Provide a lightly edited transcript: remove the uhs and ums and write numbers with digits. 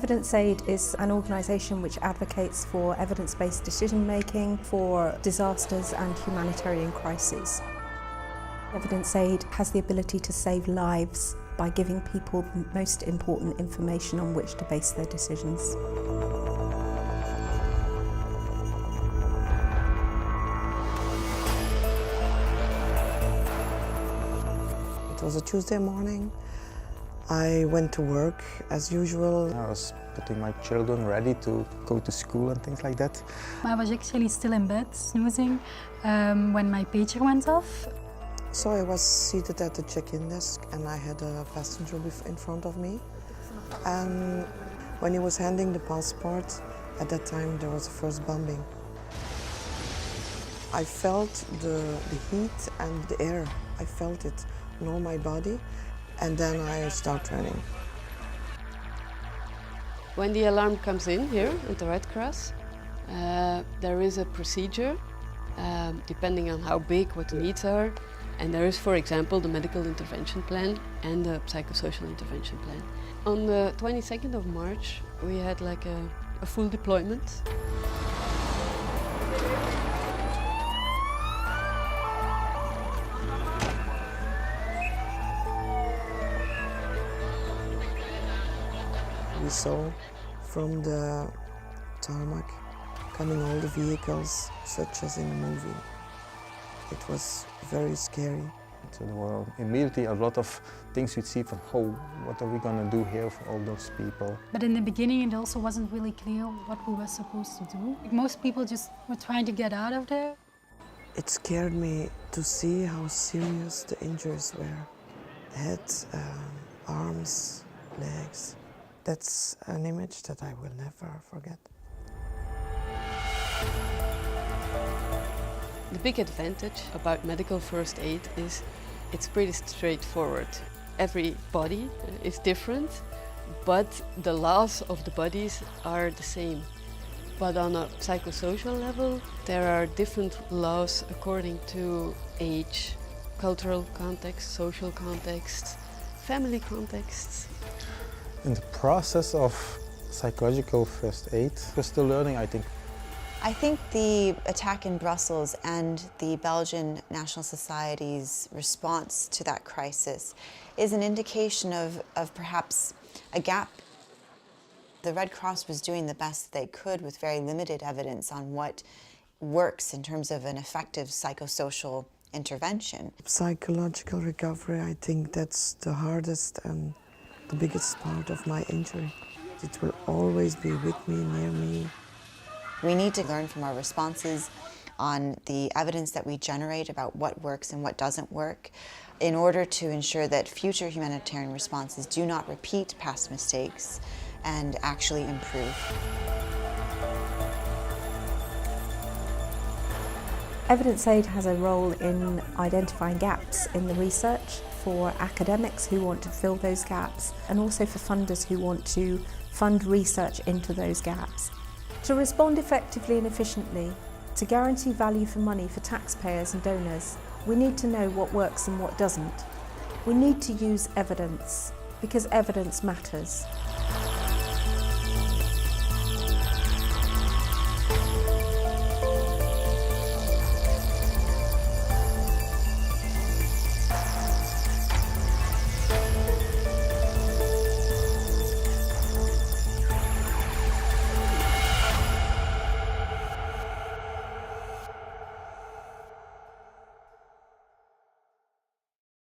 Evidence Aid is an organisation which advocates for evidence-based decision-making for disasters and humanitarian crises. Evidence Aid has the ability to save lives by giving people the most important information on which to base their decisions. It was a Tuesday morning. I went to work as usual. I was getting my children ready to go to school and things like that. I was actually still in bed, snoozing, when my pager went off. So I was seated at the check-in desk and I had a passenger in front of me. And when he was handing the passport, at that time there was the first bombing. I felt the heat and the air. I felt it on all my body. And then I start running. When the alarm comes in here at the Red Cross, there is a procedure depending on how big, what the needs are. And there is, for example, the medical intervention plan and the psychosocial intervention plan. On the 22nd of March, we had like a full deployment. We saw from the tarmac coming all the vehicles, such as in a movie. It was very scary. So there were immediately a lot of things you'd see from, oh, what are we going to do here for all those people? But in the beginning it also wasn't really clear what we were supposed to do. Most people just were trying to get out of there. It scared me to see how serious the injuries were. Head, arms, legs. That's an image that I will never forget. The big advantage about medical first aid is it's pretty straightforward. Every body is different, but the laws of the bodies are the same. But on a psychosocial level, there are different laws according to age, cultural context, social context, family contexts. In the process of psychological first aid, we're still learning, I think. I think the attack in Brussels and the Belgian National Society's response to that crisis is an indication of perhaps a gap. The Red Cross was doing the best they could with very limited evidence on what works in terms of an effective psychosocial intervention. Psychological recovery, I think that's the hardest and the biggest part of my injury. It will always be with me, near me. We need to learn from our responses on the evidence that we generate about what works and what doesn't work in order to ensure that future humanitarian responses do not repeat past mistakes and actually improve. Evidence Aid has a role in identifying gaps in the research for academics who want to fill those gaps and also for funders who want to fund research into those gaps. To respond effectively and efficiently, to guarantee value for money for taxpayers and donors, we need to know what works and what doesn't. We need to use evidence because evidence matters.